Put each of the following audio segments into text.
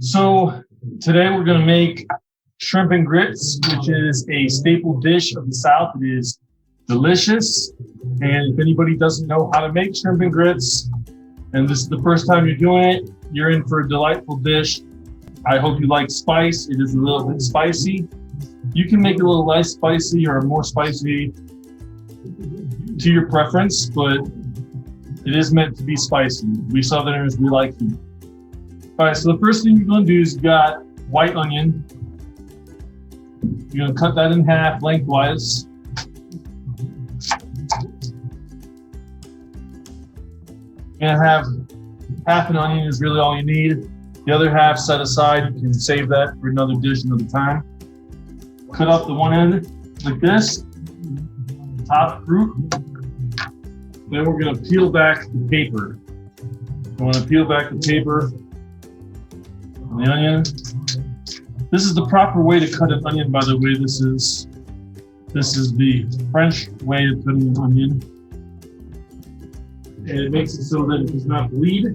So today we're going to make shrimp and grits, which is a staple dish of the South. It is delicious. And if anybody doesn't know how to make shrimp and grits, and this is the first time you're doing it, you're in for a delightful dish. I hope you like spice. It is a little bit spicy. You can make it a little less spicy or more spicy to your preference, but it is meant to be spicy. We Southerners, we like heat. All right, so the first thing you're gonna do is you got white onion. You're gonna cut that in half lengthwise. You're gonna have half an onion is really all you need. The other half set aside. You can save that for another dish another time. Cut off the one end like this, top fruit. Then we're gonna peel back the paper. We wanna peel back the paper on the onion. This is the proper way to cut an onion, by the way. This is the French way of cutting an onion. And it makes it so that it does not bleed,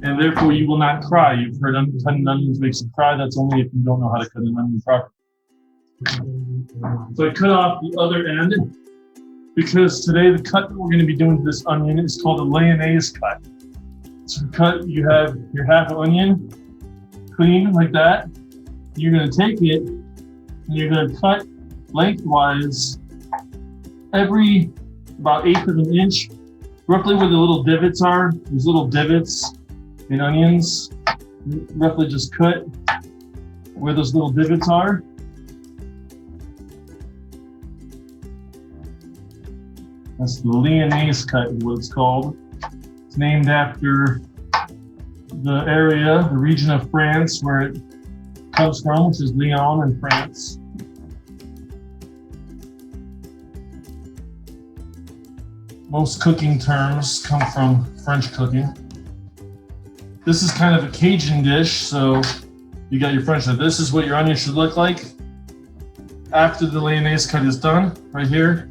and therefore you will not cry. You've heard cutting onions makes you cry. That's only if you don't know how to cut an onion properly. So I cut off the other end, because today the cut that we're going to be doing to this onion is called a lyonnaise cut. So you have your half onion, clean like that. You're going to take it and you're going to cut lengthwise every about 1/8 of an inch, roughly where the little divots are. There's little divots in onions. Roughly just cut where those little divots are. That's the lyonnaise cut is what it's called. It's named after the area, the region of France where it comes from, which is Lyon in France. Most cooking terms come from French cooking. This is kind of a Cajun dish, so you got your French. This is what your onion should look like after the lyonnaise cut is done, right here.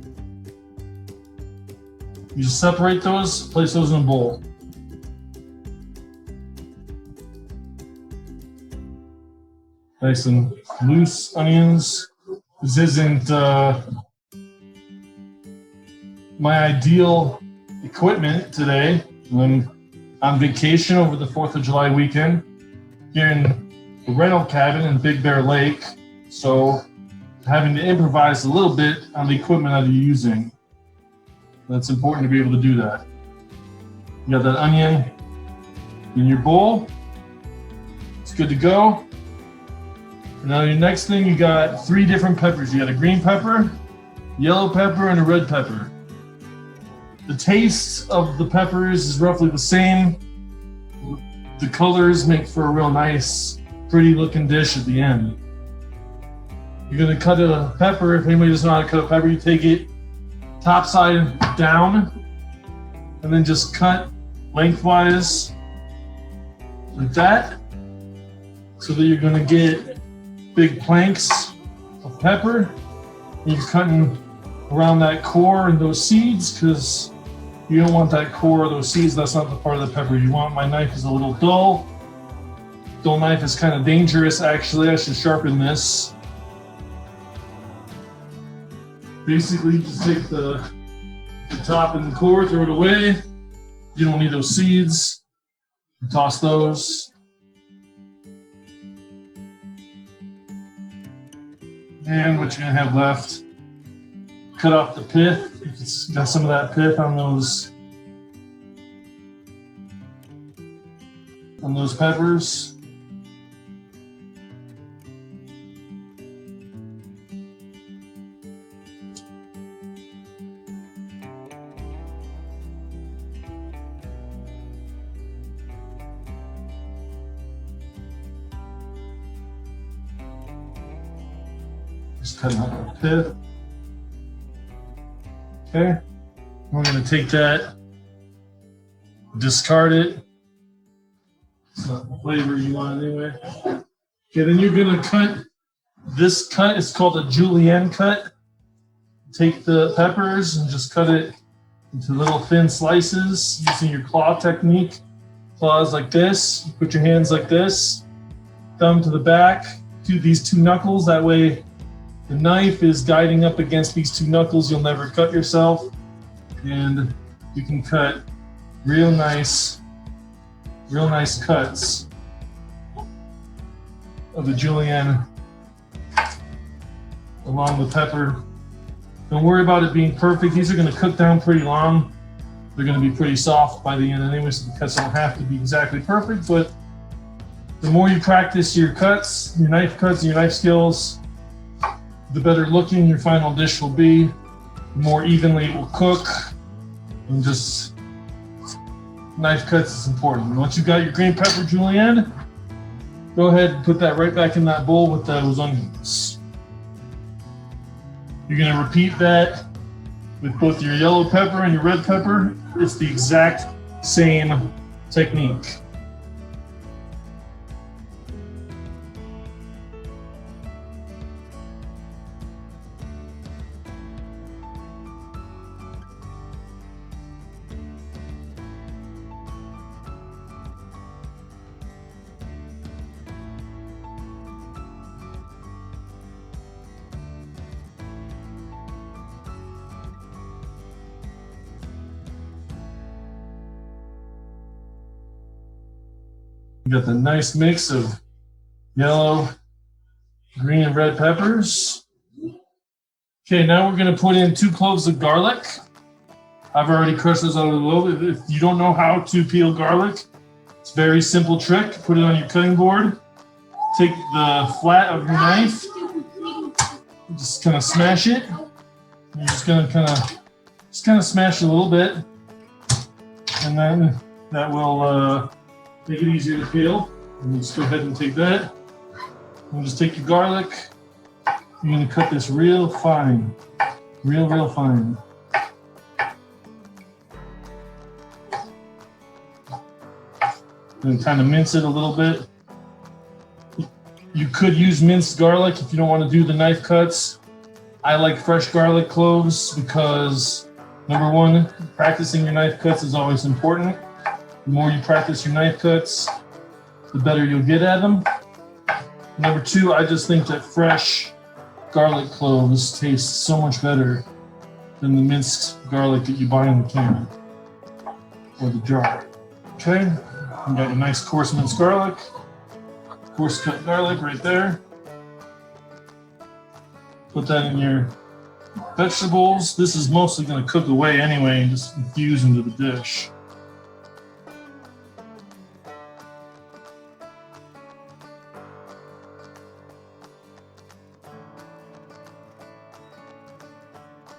You just separate those, place those in a bowl. Nice and loose onions. This isn't my ideal equipment today. I'm on vacation over the 4th of July weekend here in the rental cabin in Big Bear Lake. So having to improvise a little bit on the equipment that you're using. That's important to be able to do that. You got that onion in your bowl. It's good to go. Now your next thing, you got 3 different peppers. You got a green pepper, yellow pepper, and a red pepper. The taste of the peppers is roughly the same. The colors make for a real nice, pretty looking dish at the end. You're gonna cut a pepper. If anybody doesn't know how to cut a pepper, you take it top side down and then just cut lengthwise like that, so that you're gonna get big planks of pepper. You're cutting around that core and those seeds, because you don't want that core or those seeds. That's not the part of the pepper you want. My knife is a little dull. Dull knife is kind of dangerous, actually. I should sharpen this. Basically, you just take the top and the core, throw it away. You don't need those seeds. Toss those. And what you're gonna have left, cut off the pith. It's got some of that pith on those peppers. Just cutting out the pith. Okay, we're going to take that, discard it. It's not the flavor you want anyway. Okay, then you're going to cut this cut. It's called a julienne cut. Take the peppers and just cut it into little thin slices using your claw technique. Claws like this. Put your hands like this. thumb to the back to these two knuckles. That way the knife is guiding up against these two knuckles. You'll never cut yourself. And you can cut real nice cuts of the julienne along the pepper. Don't worry about it being perfect. These are going to cook down pretty long. They're going to be pretty soft by the end anyway, so the cuts don't have to be exactly perfect, but the more you practice your cuts, your knife skills, the better looking your final dish will be, the more evenly it will cook, and just knife cuts is important. Once you've got your green pepper julienne, go ahead and put that right back in that bowl with those onions. You're going to repeat that with both your yellow pepper and your red pepper. It's the exact same technique. You got the nice mix of yellow, green, and red peppers. Okay, now we're going to put in 2 cloves of garlic. I've already crushed those out of the loaf. If you don't know how to peel garlic, it's a very simple trick. Put it on your cutting board. Take the flat of your knife. Just kind of smash it. You're just going to kind of smash it a little bit, and then that will make it easier to peel. And just go ahead and take that. And just take your garlic. You're going to cut this real fine, real fine. And kind of mince it a little bit. You could use minced garlic if you don't want to do the knife cuts. I like fresh garlic cloves because, number one, practicing your knife cuts is always important. The more you practice your knife cuts, the better you'll get at them. Number two, I just think that fresh garlic cloves taste so much better than the minced garlic that you buy in the can or the jar. Okay, you got your nice coarse minced garlic, coarse cut garlic right there. Put that in your vegetables. This is mostly going to cook away anyway and just infuse into the dish.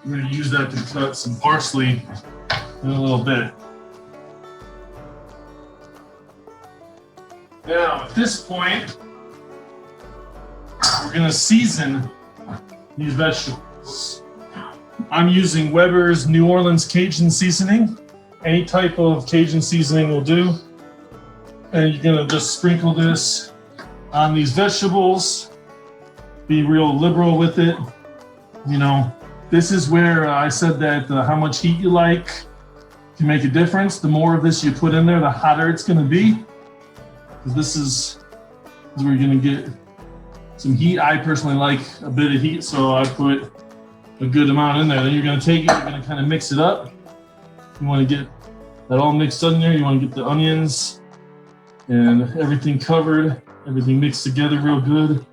I'm going to use that to cut some parsley in a little bit. Now, at this point, we're going to season these vegetables. I'm using Weber's New Orleans Cajun seasoning. Any type of Cajun seasoning will do. And you're going to just sprinkle this on these vegetables. Be real liberal with it. You know, this is where I said that how much heat you like can make a difference. The more of this you put in there, the hotter it's going to be. Because this is where you're going to get some heat. I personally like a bit of heat, so I put a good amount in there. Then you're going to take it, you're going to kind of mix it up. You want to get that all mixed in there. You want to get the onions and everything covered, everything mixed together real good,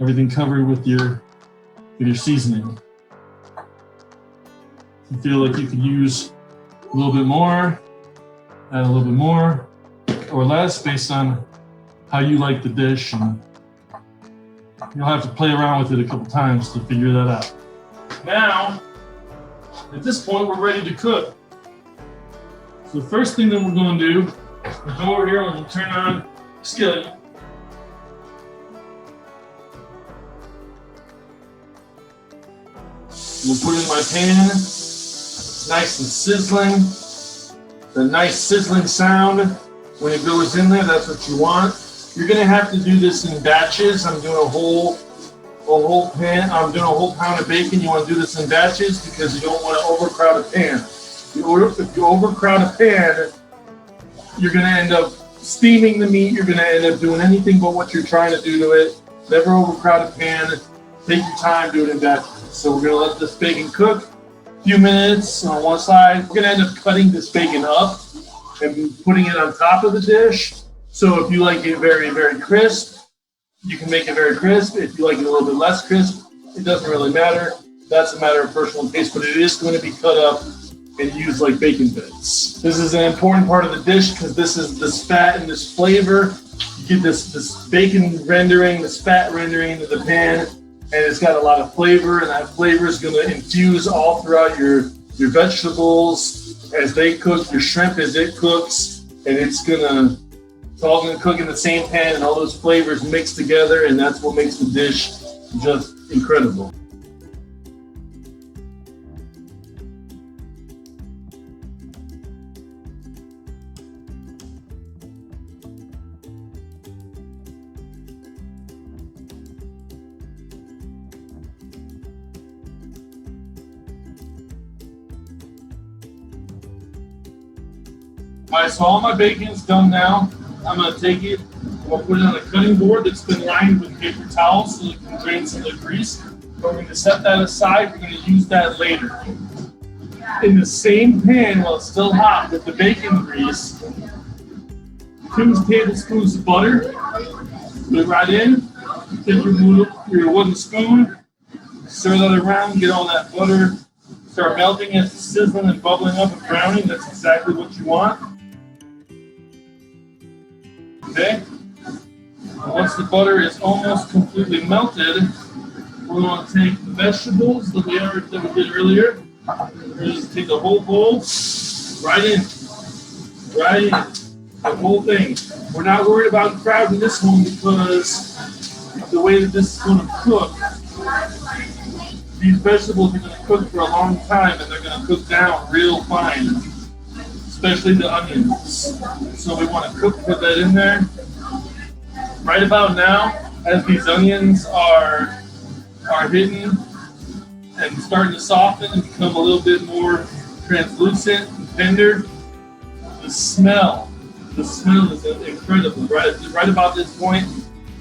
everything covered with your seasoning. If you feel like you could use a little bit more, add a little bit more or less based on how you like the dish. And you'll have to play around with it a couple times to figure that out. Now, at this point, we're ready to cook. So the first thing that we're going to do is go over here and we'll turn on the skillet. We'll put it in my pan. It's nice and sizzling. The nice sizzling sound when it goes in there, that's what you want. You're going to have to do this in batches. I'm doing a whole pan. I'm doing a whole pound of bacon. You want to do this in batches because you don't want to overcrowd a pan. If you overcrowd a pan, you're going to end up steaming the meat, you're gonna end up doing anything but what you're trying to do to it. Never overcrowd a pan. Take your time doing it batches. So we're gonna let this bacon cook a few minutes on one side. We're gonna end up cutting this bacon up and putting it on top of the dish. So if you like it very, very crisp, you can make it very crisp. If you like it a little bit less crisp, it doesn't really matter. That's a matter of personal taste, but it is going to be cut up and used like bacon bits. This is an important part of the dish because this is this fat and this flavor. You get this bacon rendering, this fat rendering into the pan, and it's got a lot of flavor, and that flavor is going to infuse all throughout your vegetables as they cook, your shrimp as it cooks, and it's all going to cook in the same pan, and all those flavors mix together, and that's what makes the dish just incredible. All right, so all my bacon's done now. I'm gonna take it, I'm gonna put it on a cutting board that's been lined with paper towels so it can drain some of the grease. We're gonna set that aside, we're gonna use that later. In the same pan, while it's still hot with the bacon grease, 2 tablespoons of butter, put it right in, take your wooden spoon, stir that around, get all that butter, start melting as it's sizzling and bubbling up and browning. That's exactly what you want. Okay, once the butter is almost completely melted, we're going to take the vegetables that we did earlier. We're going to take the whole bowl, right in, the whole thing. We're not worried about crowding this one because the way that this is going to cook, these vegetables are going to cook for a long time and they're going to cook down real fine, especially the onions. So we want to put that in there. Right about now, as these onions are hitting and starting to soften and become a little bit more translucent and tender, the smell is incredible. Right about this point,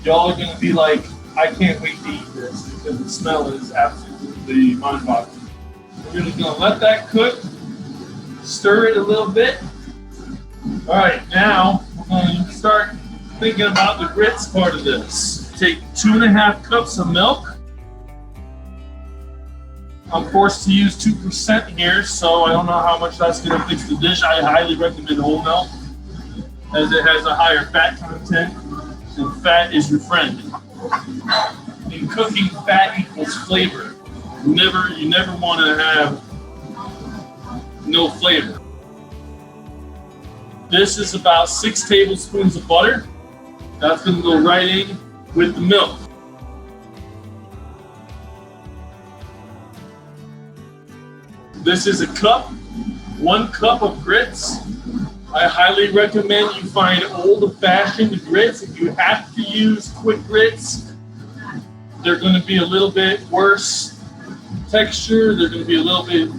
y'all are going to be like, I can't wait to eat this because the smell is absolutely mind-boggling. We're just going to let that cook, stir it a little bit. All right, now we're going to start thinking about the grits part of this. Take 2.5 cups of milk. I'm forced to use 2% here, so I don't know how much that's going to fix the dish. I highly recommend whole milk as it has a higher fat content, and fat is your friend. In cooking, fat equals flavor. You never want to have no flavor. This is about 6 tablespoons of butter. That's going to go right in with the milk. This is a cup, 1 cup of grits. I highly recommend you find old-fashioned grits. If you have to use quick grits, they're going to be a little bit worse texture. They're going to be a little bit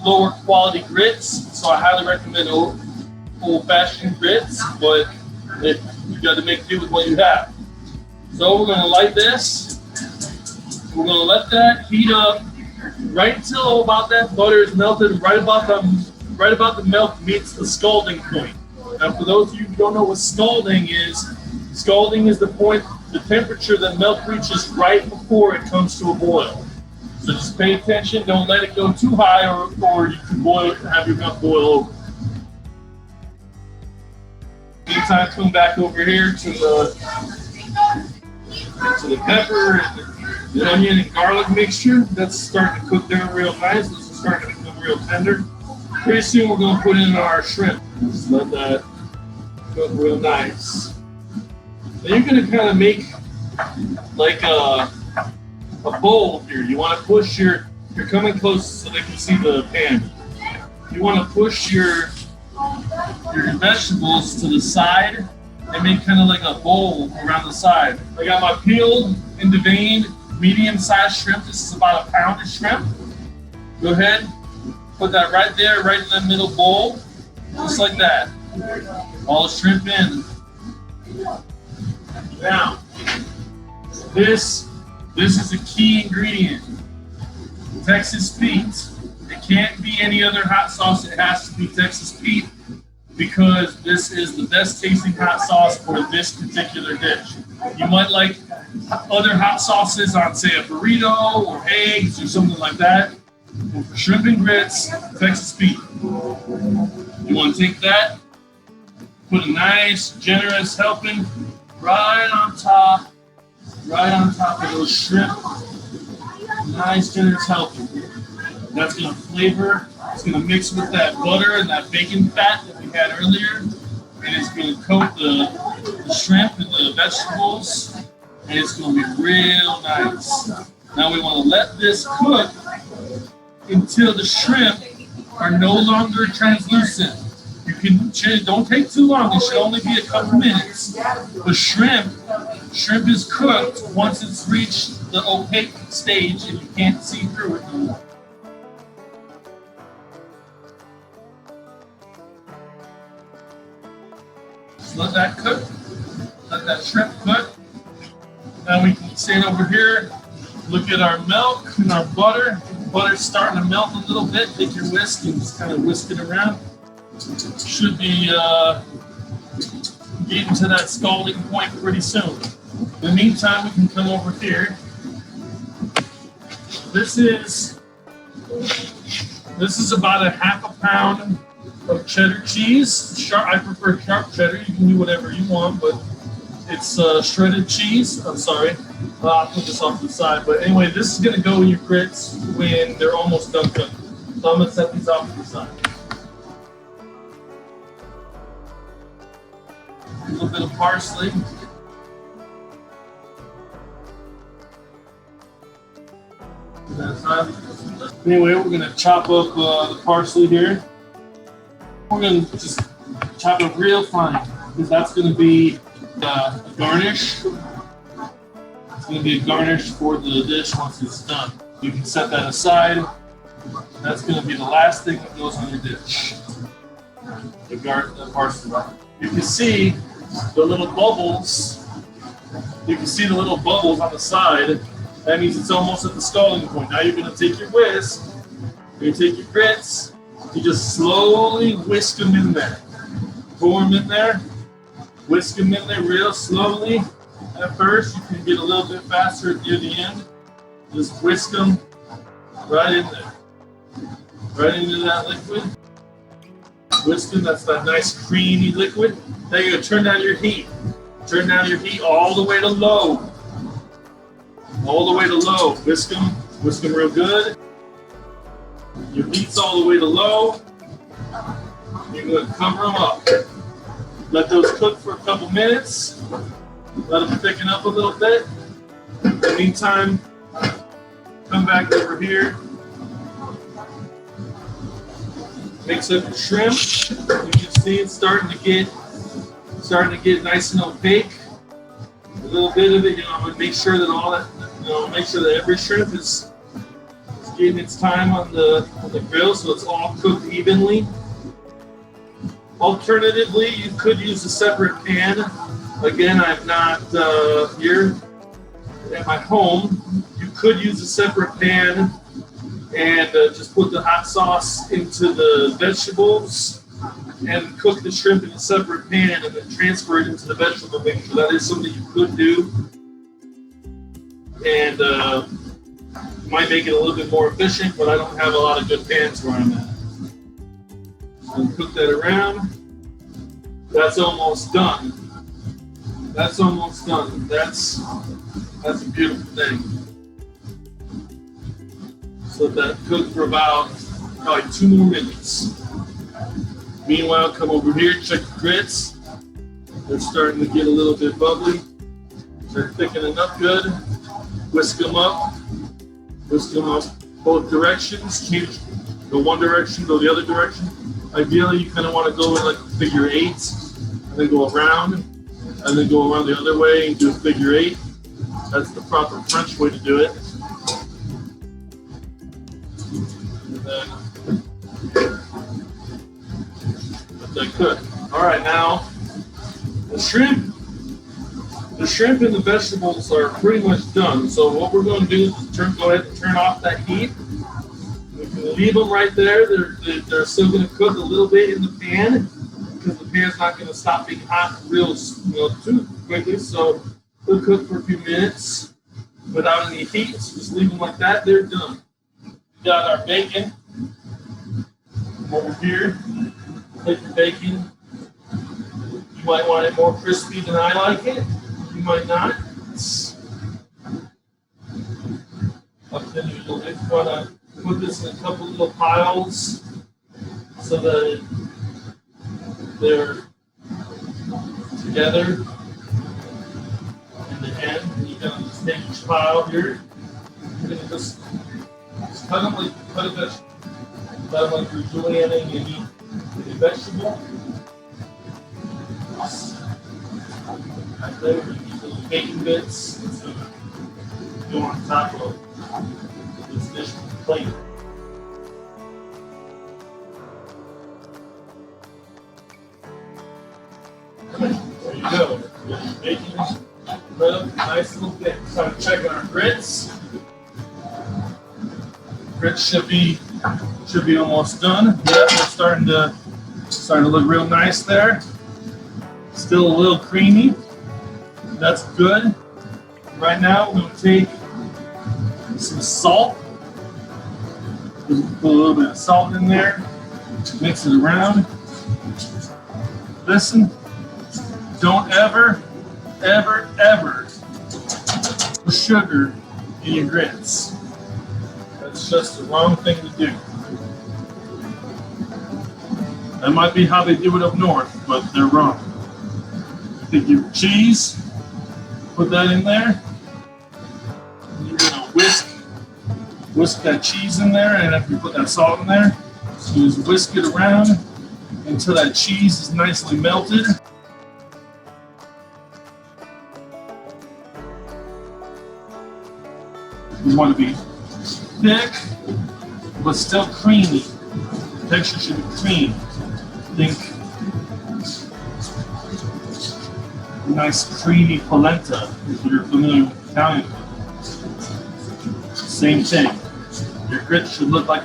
lower quality grits. So I highly recommend old-fashioned grits, but you got to make do with what you have. So we're going to light this. We're going to let that heat up right until about that butter is melted, right about the milk meets the scalding point. Now, for those of you who don't know what scalding is the point, the temperature that milk reaches right before it comes to a boil. So just pay attention, don't let it go too high, or you can have your milk boil over. Meantime, come back over here to the pepper and the onion and garlic mixture. That's starting to cook down real nice. This is starting to become real tender. Pretty soon we're going to put in our shrimp. Just let that cook real nice. Now you're going to kind of make like a bowl here. You want to push you're coming close so they can see the pan. You want to push your vegetables to the side and make kind of like a bowl around the side. I got my peeled and deveined medium-sized shrimp. This is about 1 pound of shrimp. Go ahead, put that right there, right in the middle bowl, just like that. All shrimp in. Now, this is a key ingredient. Texas Pete. It can't be any other hot sauce. It has to be Texas Pete because this is the best tasting hot sauce for this particular dish. You might like other hot sauces on, say, a burrito or eggs or something like that. But for shrimp and grits, Texas Pete. You want to take that, put a nice, generous helping right on top of those shrimp. Nice, generous helping. That's going to flavor. It's going to mix with that butter and that bacon fat that we had earlier. And it's going to coat the shrimp and the vegetables. And it's going to be real nice. Now we want to let this cook until the shrimp are no longer translucent. You can don't take too long. It should only be a couple minutes. The shrimp is cooked once it's reached the opaque stage and you can't see through it no more. Just let that cook. Let that shrimp cook. Now we can stand over here, look at our milk and our butter. Butter's starting to melt a little bit. Take your whisk and just kind of whisk it around. Should be getting to that scalding point pretty soon. In the meantime, we can come over here. This is about a half a pound of cheddar cheese. I prefer sharp cheddar. You can do whatever you want, but it's shredded cheese. I'm sorry. I'll put this off to the side. But anyway, this is going to go in your grits when they're almost done cooking. So I'm going to set these off to the side. A little bit of parsley. Anyway, we're going to chop up the parsley here. We're going to just chop it real fine because that's going to be a garnish. It's going to be a garnish for the dish once it's done. You can set that aside. That's going to be the last thing that goes on your dish. The parsley. You can see the little bubbles. You can see the little bubbles on the side. That means it's almost at the scalding point. Now you're going to take your whisk. You're going to take your grits. You just slowly whisk them in there. Pour them in there. Whisk them in there real slowly. At first, you can get a little bit faster near the end. Just whisk them right in there. Right into that liquid. Whisk them, that's that nice creamy liquid. Now you're going to turn down your heat. Turn down your heat all the way to low. All the way to low. Whisk them real good. Your heat's all the way to low. You're going to cover them up. Let those cook for a couple minutes. Let them thicken up a little bit. In the meantime, come back over here. Mix up your shrimp. You can see it's starting to get nice and opaque. A little bit of it, I'm gonna make sure that make sure that every shrimp is getting its time on the grill, so it's all cooked evenly. Alternatively, you could use a separate pan. Again, I'm not here at my home. You could use a separate pan and just put the hot sauce into the vegetables and cook the shrimp in a separate pan and then transfer it into the vegetable mixture. That is something you could do, and might make it a little bit more efficient, but I don't have a lot of good pans where I'm at. So cook that around. That's almost done. That's almost done. That's a beautiful thing. So let that cook for about probably 2 more minutes. Meanwhile, come over here, check the grits. They're starting to get a little bit bubbly. They're thickening up good. Whisk them up. Whisk them up both directions. Go one direction, go the other direction. Ideally, you kind of want to go in like a figure 8, and then go around, and then go around the other way and do a figure 8. That's the proper French way to do it. And then let that cook. All right, now the shrimp and the vegetables are pretty much done. So what we're going to do is go ahead and turn off that heat. We can leave them right there. They're still going to cook a little bit in the pan because the pan's not going to stop being hot real too quickly. So they'll cook for a few minutes without any heat. So just leave them like that. They're done. We got our bacon over here. Take the bacon. You might want it more crispy than I like it. You might not. It's up to you. You'll just want to put this in a couple little piles so that they're together in the end. And you're going to just take each pile here. You're going to just cut them like you cut a vegetable. Cut them like you're julienning any vegetable. Right there, you get those bacon bits to go on top of this dish plate. There you go. Bacon, nice little bit. Time to check on our grits. Grits should be almost done. Yep, they're starting to look real nice there. Still a little creamy. That's good. Right now, we're going to take some salt. Put a little bit of salt in there. Mix it around. Listen, don't ever put sugar in your grits. That's just the wrong thing to do. That might be how they do it up north, but they're wrong. Take your cheese, put that in there. You're gonna whisk that cheese in there, and after you put that salt in there, you just whisk it around until that cheese is nicely melted. You want to be thick, but still creamy. The texture should be cream. Think nice creamy polenta, if you're familiar with Italian food. Same thing. Your grits should look like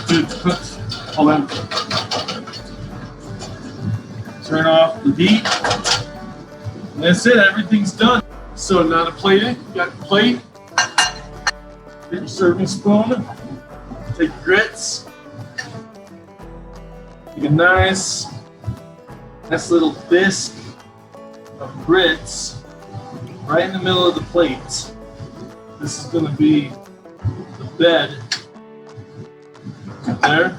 good cooked polenta. Turn off the heat. And that's it, everything's done. So now to plate it, you got the plate. Get your serving spoon. Take your grits. Take a nice little bisque of grits right in the middle of the plate. This is going to be the bed right there.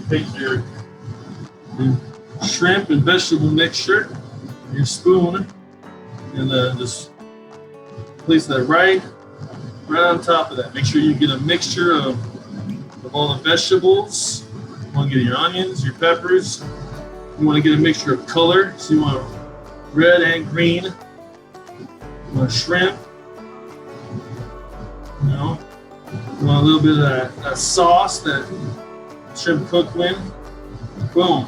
Take your shrimp and vegetable mixture, your spoon, and just place that right on top of that. Make sure you get a mixture of all the vegetables. You want to get your onions, your peppers. You want to get a mixture of color. So you want red and green. You want shrimp. You want a little bit of that sauce that shrimp cooked with. Boom.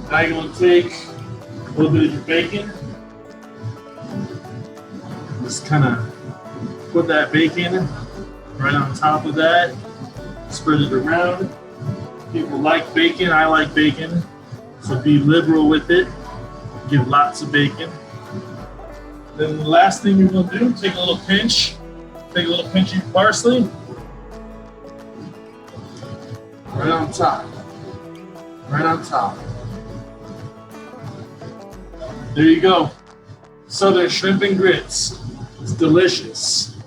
Now you're going to take a little bit of your bacon. Just kind of put that bacon right on top of that. Spread it around. People like bacon. I like bacon. So be liberal with it. Give lots of bacon. Then the last thing you're going to do, take a little pinch. Take a little pinch of parsley. Right on top. Right on top. There you go. Southern shrimp and grits. It's delicious.